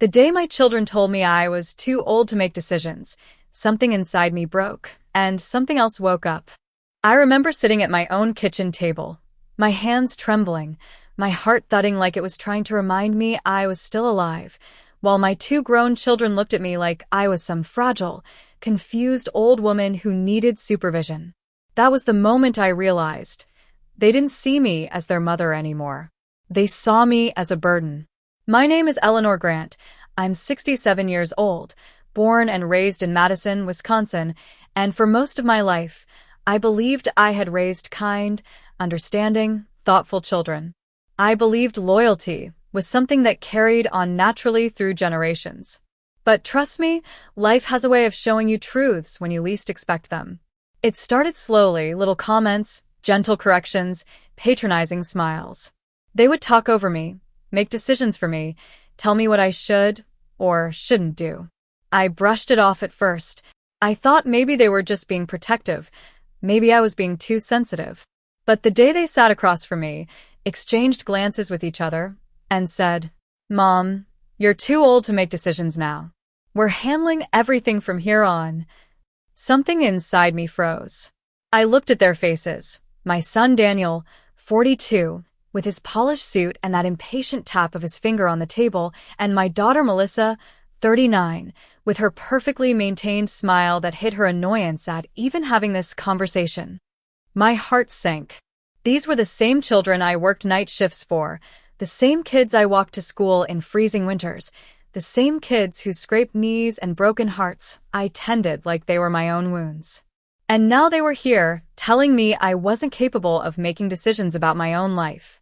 The day my children told me I was too old to make decisions, something inside me broke, and something else woke up. I remember sitting at my own kitchen table, my hands trembling, my heart thudding like it was trying to remind me I was still alive, while my two grown children looked at me like I was some fragile, confused old woman who needed supervision. That was the moment I realized they didn't see me as their mother anymore. They saw me as a burden. My name is Eleanor Grant. I'm 67 years old, born and raised in Madison, Wisconsin, and for most of my life, I believed I had raised kind, understanding, thoughtful children. I believed loyalty was something that carried on naturally through generations. But trust me, life has a way of showing you truths when you least expect them. It started slowly, little comments, gentle corrections, patronizing smiles. They would talk over me, make decisions for me, tell me what I should or shouldn't do. I brushed it off at first. I thought maybe they were just being protective. Maybe I was being too sensitive. But the day they sat across from me, exchanged glances with each other, and said, "Mom, you're too old to make decisions now. We're handling everything from here on." Something inside me froze. I looked at their faces. My son Daniel, 42, with his polished suit and that impatient tap of his finger on the table, and my daughter Melissa, 39, with her perfectly maintained smile that hid her annoyance at even having this conversation. My heart sank. These were the same children I worked night shifts for, the same kids I walked to school in freezing winters, the same kids whose scraped knees and broken hearts I tended like they were my own wounds. And now they were here, telling me I wasn't capable of making decisions about my own life.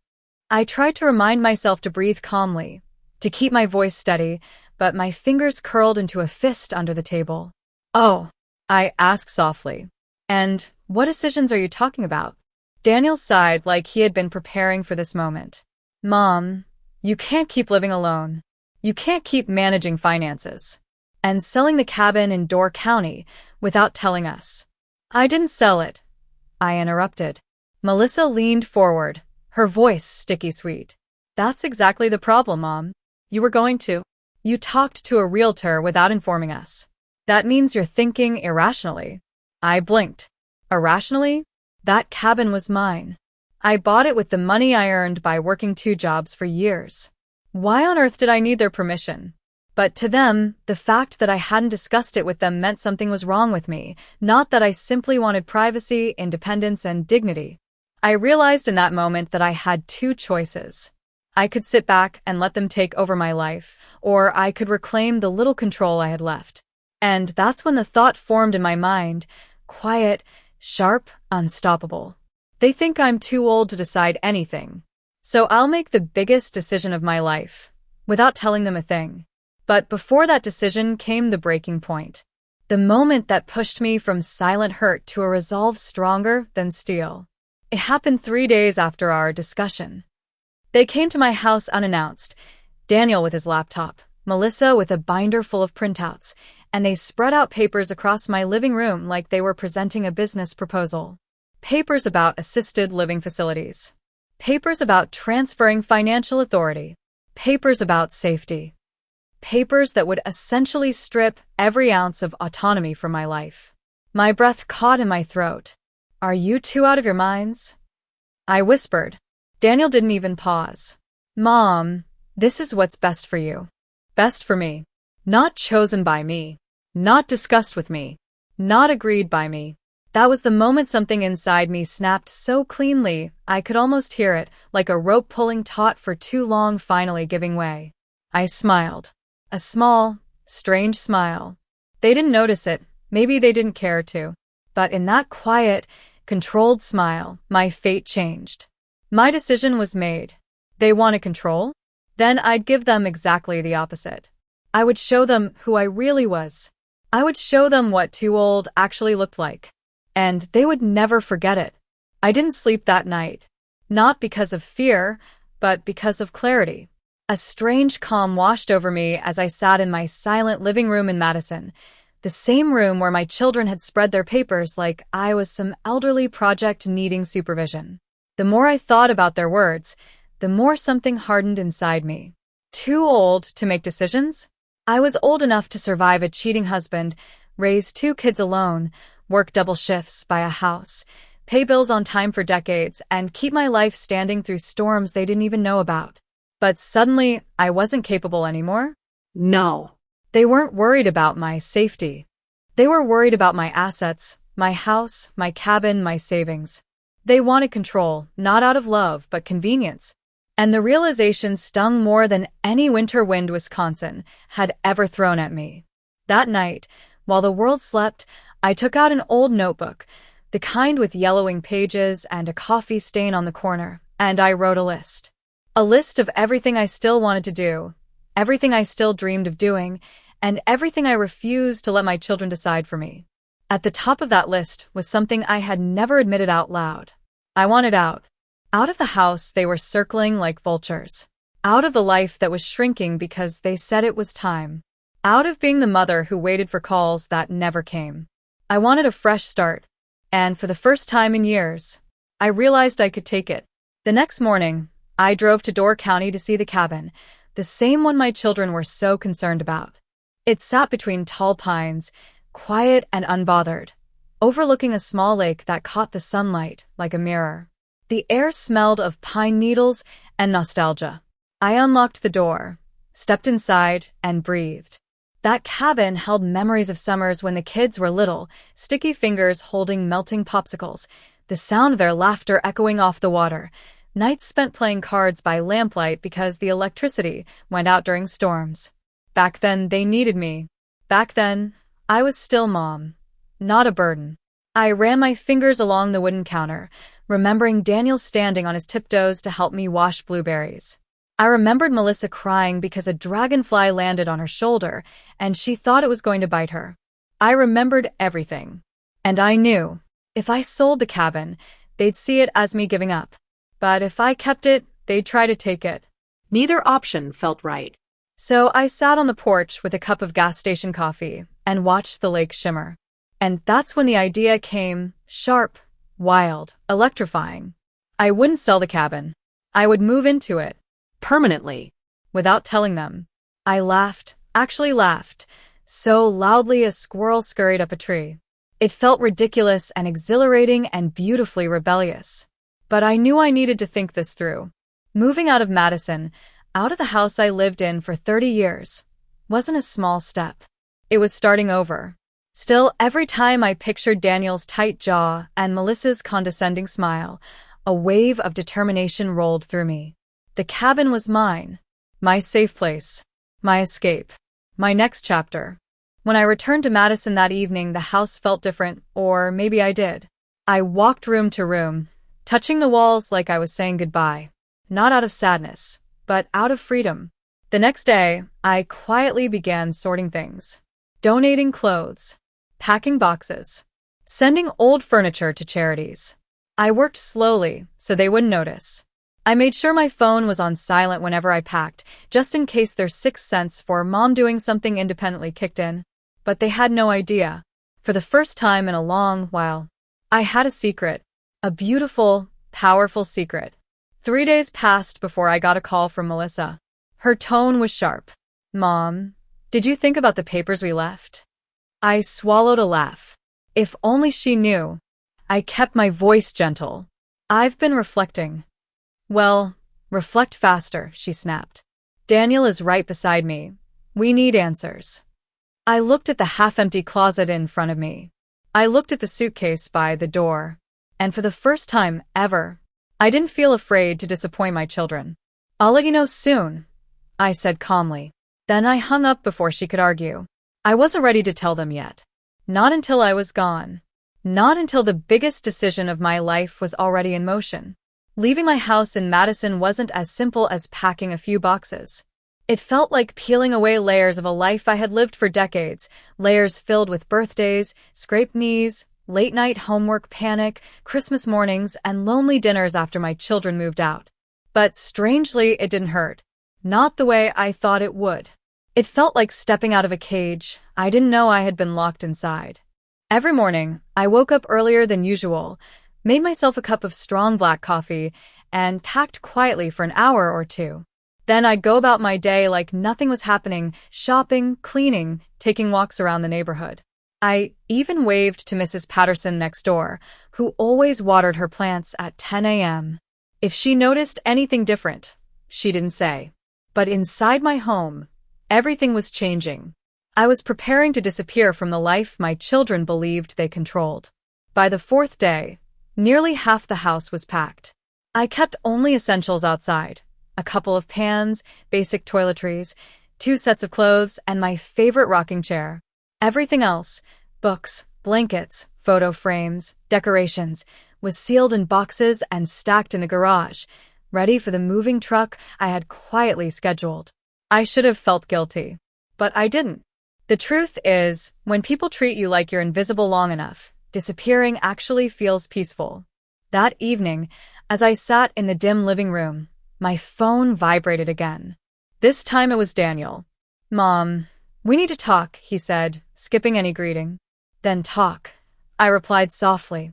I tried to remind myself to breathe calmly, to keep my voice steady, but my fingers curled into a fist under the table. "Oh," I asked softly. "And what decisions are you talking about?" Daniel sighed like he had been preparing for this moment. "Mom, you can't keep living alone. You can't keep managing finances and selling the cabin in Door County without telling us." "I didn't sell it," I interrupted. Melissa leaned forward, her voice sticky sweet. "That's exactly the problem, Mom. You were going to. You talked to a realtor without informing us. That means you're thinking irrationally." I blinked. Irrationally? That cabin was mine. I bought it with the money I earned by working 2 jobs for years. Why on earth did I need their permission? But to them, the fact that I hadn't discussed it with them meant something was wrong with me, not that I simply wanted privacy, independence, and dignity. I realized in that moment that I had 2 choices. I could sit back and let them take over my life, or I could reclaim the little control I had left. And that's when the thought formed in my mind, quiet, sharp, unstoppable. They think I'm too old to decide anything. So I'll make the biggest decision of my life, without telling them a thing. But before that decision came the breaking point. The moment that pushed me from silent hurt to a resolve stronger than steel. It happened 3 days after our discussion. They came to my house unannounced, Daniel with his laptop, Melissa with a binder full of printouts, and they spread out papers across my living room like they were presenting a business proposal. Papers about assisted living facilities. Papers about transferring financial authority. Papers about safety. Papers that would essentially strip every ounce of autonomy from my life. My breath caught in my throat. "Are you 2 out of your minds?" I whispered. Daniel didn't even pause. "Mom, this is what's best for you. Best for me. Not chosen by me. Not discussed with me. Not agreed by me." That was the moment something inside me snapped so cleanly, I could almost hear it, like a rope pulling taut for too long finally giving way. I smiled. A small, strange smile. They didn't notice it, maybe they didn't care to. But in that quiet, controlled smile, my fate changed. My decision was made. They wanted control? Then I'd give them exactly the opposite. I would show them who I really was. I would show them what too old actually looked like. And they would never forget it. I didn't sleep that night. Not because of fear, but because of clarity. A strange calm washed over me as I sat in my silent living room in Madison, the same room where my children had spread their papers like I was some elderly project needing supervision. The more I thought about their words, the more something hardened inside me. Too old to make decisions? I was old enough to survive a cheating husband, raise 2 kids alone, work double shifts, buy a house, pay bills on time for decades, and keep my life standing through storms they didn't even know about. But suddenly, I wasn't capable anymore. No. They weren't worried about my safety. They were worried about my assets, my house, my cabin, my savings. They wanted control, not out of love, but convenience. And the realization stung more than any winter wind Wisconsin had ever thrown at me. That night, while the world slept, I took out an old notebook, the kind with yellowing pages and a coffee stain on the corner, and I wrote a list. A list of everything I still wanted to do, everything I still dreamed of doing, and everything I refused to let my children decide for me. At the top of that list was something I had never admitted out loud. I wanted out. Out of the house they were circling like vultures. Out of the life that was shrinking because they said it was time. Out of being the mother who waited for calls that never came. I wanted a fresh start. And for the first time in years, I realized I could take it. The next morning, I drove to Door County to see the cabin, the same one my children were so concerned about. It sat between tall pines, quiet and unbothered, overlooking a small lake that caught the sunlight like a mirror. The air smelled of pine needles and nostalgia. I unlocked the door, stepped inside, and breathed. That cabin held memories of summers when the kids were little, sticky fingers holding melting popsicles, the sound of their laughter echoing off the water, nights spent playing cards by lamplight because the electricity went out during storms. Back then, they needed me. Back then, I was still mom, not a burden. I ran my fingers along the wooden counter, remembering Daniel standing on his tiptoes to help me wash blueberries. I remembered Melissa crying because a dragonfly landed on her shoulder and she thought it was going to bite her. I remembered everything. And I knew, if I sold the cabin, they'd see it as me giving up. But if I kept it, they'd try to take it. Neither option felt right. So I sat on the porch with a cup of gas station coffee and watched the lake shimmer. And that's when the idea came, sharp, wild, electrifying. I wouldn't sell the cabin. I would move into it. Permanently. Without telling them. I laughed, actually laughed, so loudly a squirrel scurried up a tree. It felt ridiculous and exhilarating and beautifully rebellious. But I knew I needed to think this through. Moving out of Madison, out of the house I lived in for 30 years, wasn't a small step. It was starting over. Still, every time I pictured Daniel's tight jaw and Melissa's condescending smile, a wave of determination rolled through me. The cabin was mine. My safe place. My escape. My next chapter. When I returned to Madison that evening, the house felt different, or maybe I did. I walked room to room, touching the walls like I was saying goodbye. Not out of sadness, but out of freedom. The next day, I quietly began sorting things. Donating clothes. Packing boxes. Sending old furniture to charities. I worked slowly, so they wouldn't notice. I made sure my phone was on silent whenever I packed, just in case their sixth sense for mom doing something independently kicked in. But they had no idea. For the first time in a long while, I had a secret. A beautiful, powerful secret. 3 days passed before I got a call from Melissa. Her tone was sharp. Mom, did you think about the papers we left? I swallowed a laugh. If only she knew. I kept my voice gentle. I've been reflecting. Well, reflect faster, she snapped. Daniel is right beside me. We need answers. I looked at the half-empty closet in front of me. I looked at the suitcase by the door. And for the first time ever, I didn't feel afraid to disappoint my children. I'll let you know soon, I said calmly. Then I hung up before she could argue. I wasn't ready to tell them yet. Not until I was gone. Not until the biggest decision of my life was already in motion. Leaving my house in Madison wasn't as simple as packing a few boxes. It felt like peeling away layers of a life I had lived for decades, layers filled with birthdays, scraped knees, late-night homework panic, Christmas mornings, and lonely dinners after my children moved out. But strangely, it didn't hurt. Not the way I thought it would. It felt like stepping out of a cage. I didn't know I had been locked inside. Every morning, I woke up earlier than usual, made myself a cup of strong black coffee, and packed quietly for an hour or two. Then I'd go about my day like nothing was happening, shopping, cleaning, taking walks around the neighborhood. I even waved to Mrs. Patterson next door, who always watered her plants at 10 a.m. If she noticed anything different, she didn't say. But inside my home, everything was changing. I was preparing to disappear from the life my children believed they controlled. By the fourth day, nearly half the house was packed. I kept only essentials outside: a couple of pans, basic toiletries, 2 sets of clothes, and my favorite rocking chair. Everything else, books, blankets, photo frames, decorations, was sealed in boxes and stacked in the garage, ready for the moving truck I had quietly scheduled. I should have felt guilty, but I didn't. The truth is, when people treat you like you're invisible long enough, disappearing actually feels peaceful. That evening, as I sat in the dim living room, my phone vibrated again. This time it was Daniel. "Mom, we need to talk," he said, skipping any greeting. "Then talk," I replied softly.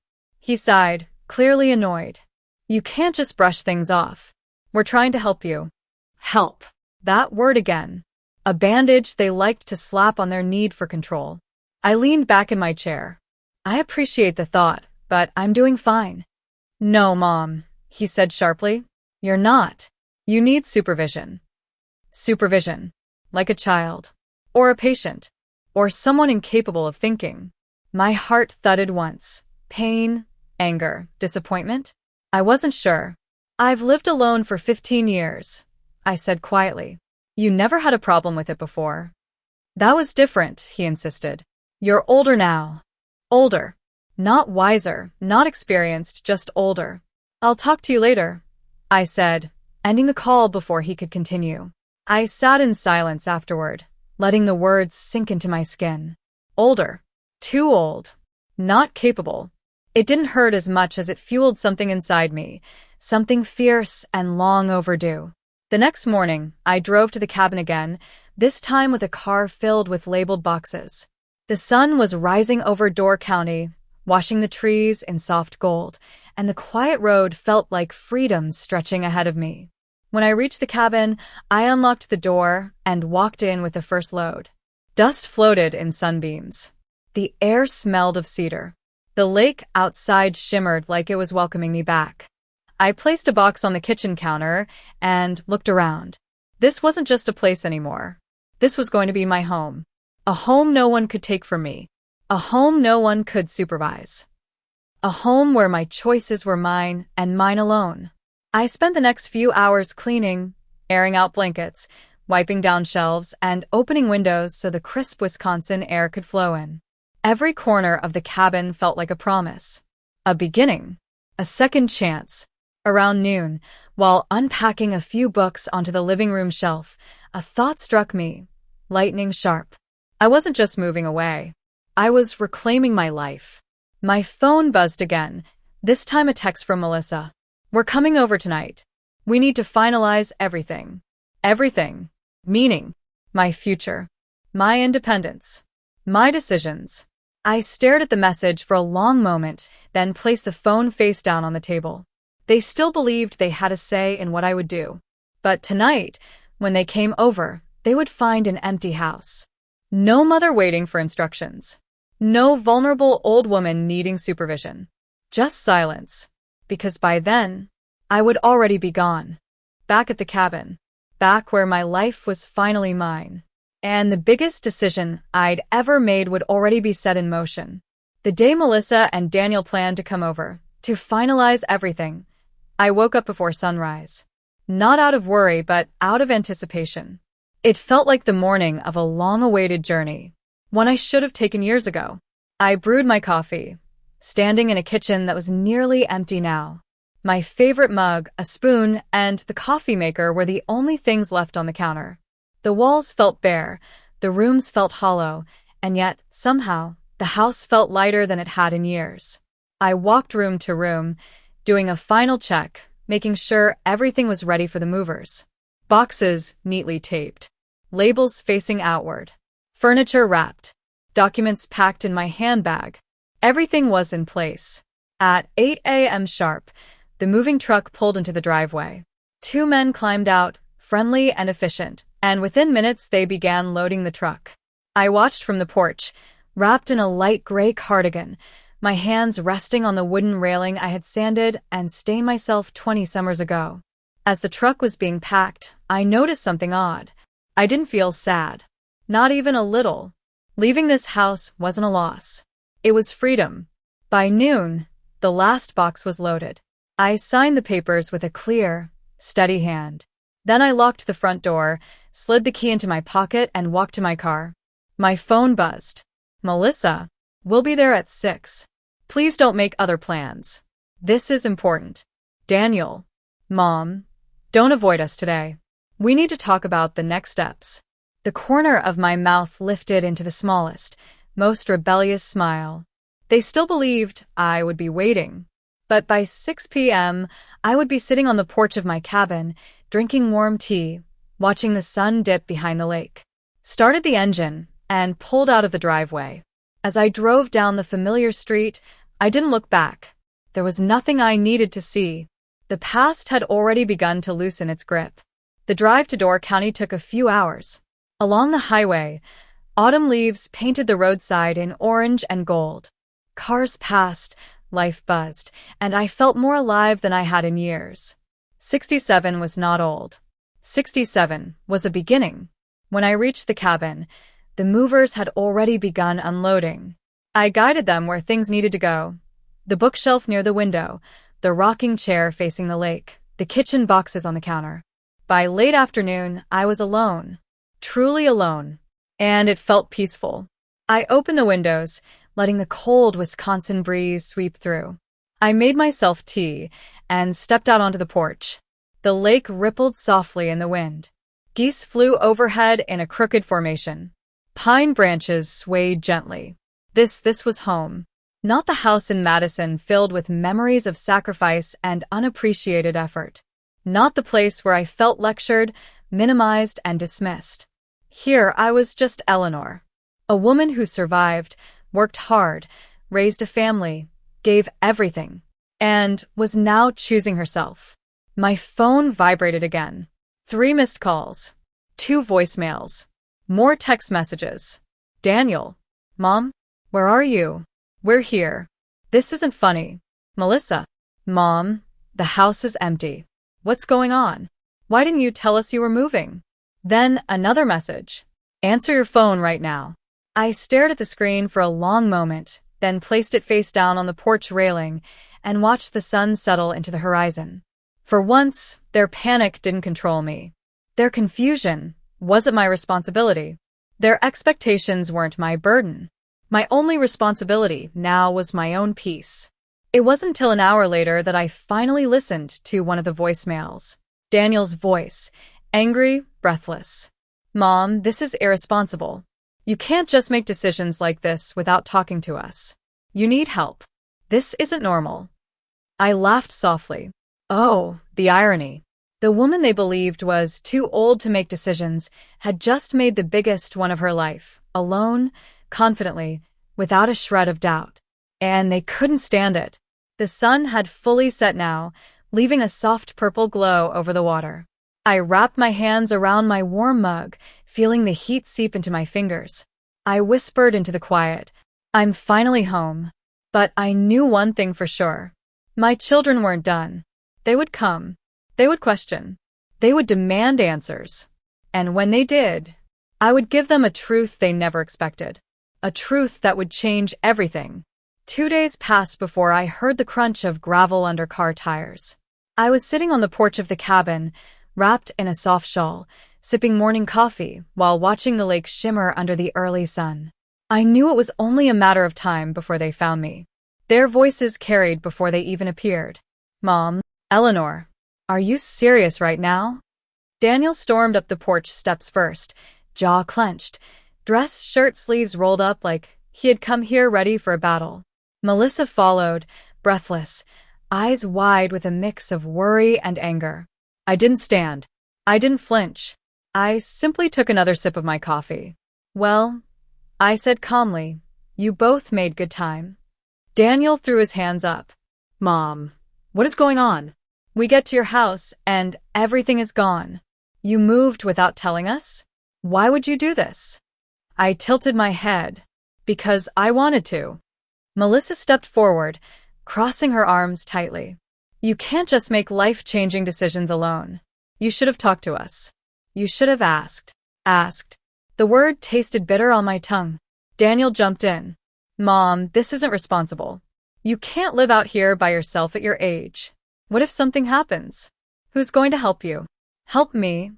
He sighed, clearly annoyed. "You can't just brush things off. We're trying to help you." Help. That word again. A bandage they liked to slap on their need for control. I leaned back in my chair. "I appreciate the thought, but I'm doing fine." "No, Mom," he said sharply. "You're not. You need supervision." Supervision. Like a child. Or a patient. Or someone incapable of thinking. My heart thudded once. Pain, anger, disappointment? I wasn't sure. "I've lived alone for 15 years, I said quietly. "You never had a problem with it before." "That was different," he insisted. "You're older now." Older. Not wiser, not experienced, just older. "I'll talk to you later," I said, ending the call before he could continue. I sat in silence afterward, letting the words sink into my skin. Older. Too old. Not capable. It didn't hurt as much as it fueled something inside me, something fierce and long overdue. The next morning, I drove to the cabin again, this time with a car filled with labeled boxes. The sun was rising over Door County, washing the trees in soft gold, and the quiet road felt like freedom stretching ahead of me. When I reached the cabin, I unlocked the door and walked in with the first load. Dust floated in sunbeams. The air smelled of cedar. The lake outside shimmered like it was welcoming me back. I placed a box on the kitchen counter and looked around. This wasn't just a place anymore. This was going to be my home. A home no one could take from me. A home no one could supervise. A home where my choices were mine and mine alone. I spent the next few hours cleaning, airing out blankets, wiping down shelves, and opening windows so the crisp Wisconsin air could flow in. Every corner of the cabin felt like a promise. A beginning. A second chance. Around noon, while unpacking a few books onto the living room shelf, a thought struck me, lightning sharp. I wasn't just moving away. I was reclaiming my life. My phone buzzed again, this time a text from Melissa. "We're coming over tonight. We need to finalize everything." Everything. Meaning. My future. My independence. My decisions. I stared at the message for a long moment, then placed the phone face down on the table. They still believed they had a say in what I would do. But tonight, when they came over, they would find an empty house. No mother waiting for instructions. No vulnerable old woman needing supervision. Just silence. Because by then, I would already be gone. Back at the cabin. Back where my life was finally mine. And the biggest decision I'd ever made would already be set in motion. The day Melissa and Daniel planned to come over, to finalize everything, I woke up before sunrise. Not out of worry, but out of anticipation. It felt like the morning of a long-awaited journey, one I should have taken years ago. I brewed my coffee, standing in a kitchen that was nearly empty now. My favorite mug, a spoon, and the coffee maker were the only things left on the counter. The walls felt bare, the rooms felt hollow, and yet, somehow, the house felt lighter than it had in years. I walked room to room, doing a final check, making sure everything was ready for the movers. Boxes neatly taped. Labels facing outward. Furniture wrapped. Documents packed in my handbag. Everything was in place. At 8 a.m. sharp, the moving truck pulled into the driveway. 2 men climbed out, friendly and efficient, and within minutes they began loading the truck. I watched from the porch, wrapped in a light gray cardigan, my hands resting on the wooden railing I had sanded and stained myself 20 summers ago. As the truck was being packed, I noticed something odd. I didn't feel sad. Not even a little. Leaving this house wasn't a loss. It was freedom. By noon, the last box was loaded. I signed the papers with a clear, steady hand. Then I locked the front door, slid the key into my pocket, and walked to my car. My phone buzzed. "Melissa, we'll be there at 6. Please don't make other plans. This is important. Daniel. Mom, don't avoid us today. We need to talk about the next steps." The corner of my mouth lifted into the smallest, most rebellious smile. They still believed I would be waiting. But by 6 p.m., I would be sitting on the porch of my cabin, drinking warm tea, watching the sun dip behind the lake. Started the engine and pulled out of the driveway. As I drove down the familiar street, I didn't look back. There was nothing I needed to see. The past had already begun to loosen its grip. The drive to Door County took a few hours. Along the highway, autumn leaves painted the roadside in orange and gold. Cars passed, life buzzed, and I felt more alive than I had in years. 67 was not old. 67 was a beginning. When I reached the cabin, the movers had already begun unloading. I guided them where things needed to go. The bookshelf near the window, the rocking chair facing the lake, the kitchen boxes on the counter. By late afternoon, I was alone. Truly alone. And it felt peaceful. I opened the windows, letting the cold Wisconsin breeze sweep through. I made myself tea and stepped out onto the porch. The lake rippled softly in the wind. Geese flew overhead in a crooked formation. Pine branches swayed gently. This was home. Not the house in Madison filled with memories of sacrifice and unappreciated effort. Not the place where I felt lectured, minimized, and dismissed. Here I was just Eleanor. A woman who survived, worked hard, raised a family, gave everything, and was now choosing herself. My phone vibrated again. 3 missed calls. 2 voicemails. More text messages. "Daniel. Mom? Where are you? We're here. This isn't funny. Melissa. Mom, the house is empty. What's going on? Why didn't you tell us you were moving?" Then another message. "Answer your phone right now." I stared at the screen for a long moment, then placed it face down on the porch railing and watched the sun settle into the horizon. For once, their panic didn't control me. Their confusion wasn't my responsibility. Their expectations weren't my burden. My only responsibility now was my own peace. It wasn't until an hour later that I finally listened to one of the voicemails. Daniel's voice, angry, breathless. "Mom, this is irresponsible. You can't just make decisions like this without talking to us. You need help. This isn't normal." I laughed softly. Oh, the irony. The woman they believed was too old to make decisions had just made the biggest one of her life, alone, confidently, without a shred of doubt. And they couldn't stand it. The sun had fully set now, leaving a soft purple glow over the water. I wrapped my hands around my warm mug, feeling the heat seep into my fingers. I whispered into the quiet, "I'm finally home." But I knew one thing for sure. My children weren't done. They would come. They would question. They would demand answers. And when they did, I would give them a truth they never expected. A truth that would change everything. 2 days passed before I heard the crunch of gravel under car tires. I was sitting on the porch of the cabin, wrapped in a soft shawl, sipping morning coffee while watching the lake shimmer under the early sun. I knew it was only a matter of time before they found me. Their voices carried before they even appeared. "Mom, Eleanor, are you serious right now?" Daniel stormed up the porch steps first, jaw clenched, dress shirt sleeves rolled up like he had come here ready for a battle. Melissa followed, breathless, eyes wide with a mix of worry and anger. I didn't stand. I didn't flinch. I simply took another sip of my coffee. "Well," I said calmly, "you both made good time." Daniel threw his hands up. "Mom, what is going on?" "We get to your house and everything is gone. You moved without telling us? Why would you do this? I tilted my head. Because I wanted to. Melissa stepped forward, crossing her arms tightly. You can't just make life-changing decisions alone. You should have talked to us. You should have asked. Asked. The word tasted bitter on my tongue. Daniel jumped in. Mom, this isn't responsible. You can't live out here by yourself at your age. What if something happens? Who's going to help you? Help me,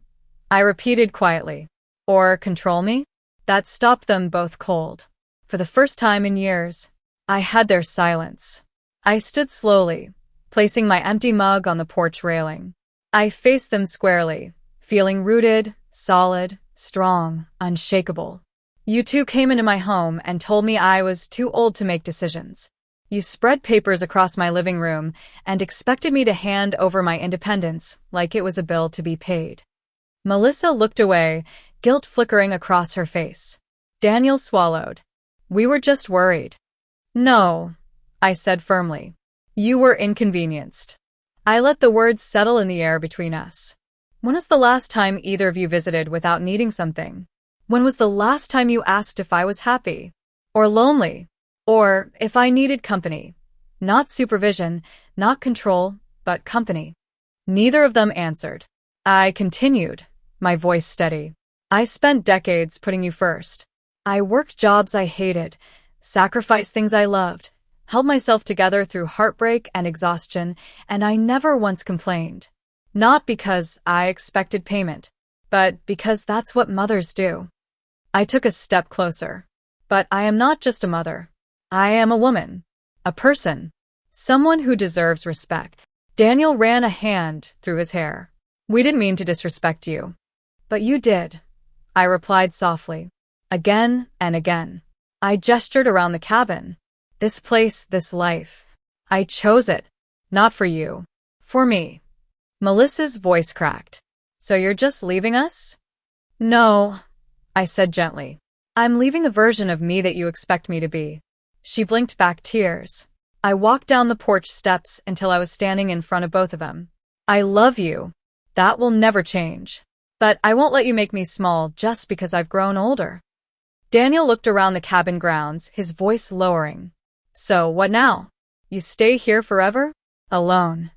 I repeated quietly. Or control me? That stopped them both cold. For the first time in years, I had their silence. I stood slowly, placing my empty mug on the porch railing. I faced them squarely, feeling rooted, solid, strong, unshakable. You two came into my home and told me I was too old to make decisions. You spread papers across my living room and expected me to hand over my independence like it was a bill to be paid. Melissa looked away, guilt flickering across her face. Daniel swallowed. We were just worried. No, I said firmly. You were inconvenienced. I let the words settle in the air between us. When was the last time either of you visited without needing something? When was the last time you asked if I was happy? Or lonely? Or if I needed company? Not supervision, not control, but company. Neither of them answered. I continued, my voice steady. I spent decades putting you first. I worked jobs I hated, sacrificed things I loved, held myself together through heartbreak and exhaustion, and I never once complained. Not because I expected payment, but because that's what mothers do. I took a step closer. But I am not just a mother. I am a woman. A person. Someone who deserves respect. Daniel ran a hand through his hair. We didn't mean to disrespect you. But you did, I replied softly. Again and again. I gestured around the cabin. This place, this life. I chose it. Not for you. For me. Melissa's voice cracked. So you're just leaving us? No, I said gently. I'm leaving the version of me that you expect me to be. She blinked back tears. I walked down the porch steps until I was standing in front of both of them. I love you. That will never change. But I won't let you make me small just because I've grown older. Daniel looked around the cabin grounds, his voice lowering. So, what now? You stay here forever? Alone.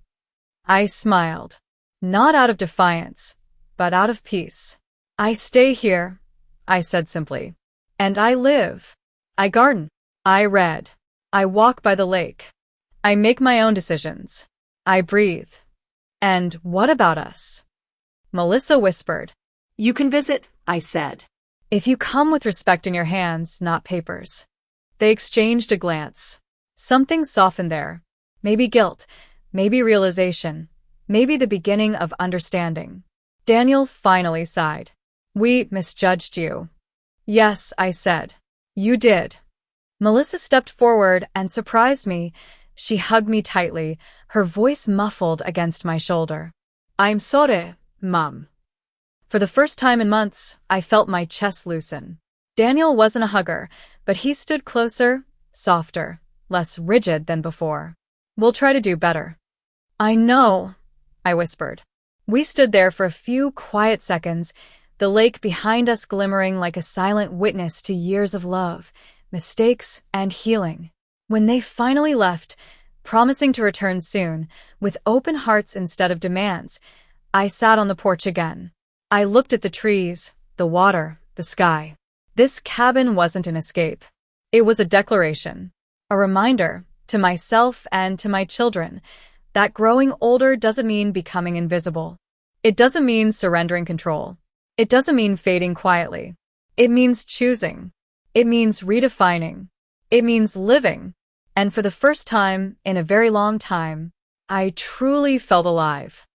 I smiled. Not out of defiance, but out of peace. I stay here, I said simply. And I live. I garden. I read. I walk by the lake. I make my own decisions. I breathe. And what about us? Melissa whispered. You can visit, I said. If you come with respect in your hands, not papers. They exchanged a glance. Something softened there. Maybe guilt, maybe realization, maybe the beginning of understanding. Daniel finally sighed. We misjudged you. Yes, I said. You did. Melissa stepped forward and surprised me. She hugged me tightly, her voice muffled against my shoulder. I'm sorry, Mom. For the first time in months, I felt my chest loosen. Daniel wasn't a hugger, but he stood closer, softer, less rigid than before. We'll try to do better. I know, I whispered. We stood there for a few quiet seconds, the lake behind us glimmering like a silent witness to years of love, mistakes, and healing. When they finally left, promising to return soon, with open hearts instead of demands, I sat on the porch again. I looked at the trees, the water, the sky. This cabin wasn't an escape. It was a declaration, a reminder, to myself and to my children, that growing older doesn't mean becoming invisible. It doesn't mean surrendering control. It doesn't mean fading quietly. It means choosing. It means redefining. It means living. And for the first time in a very long time, I truly felt alive.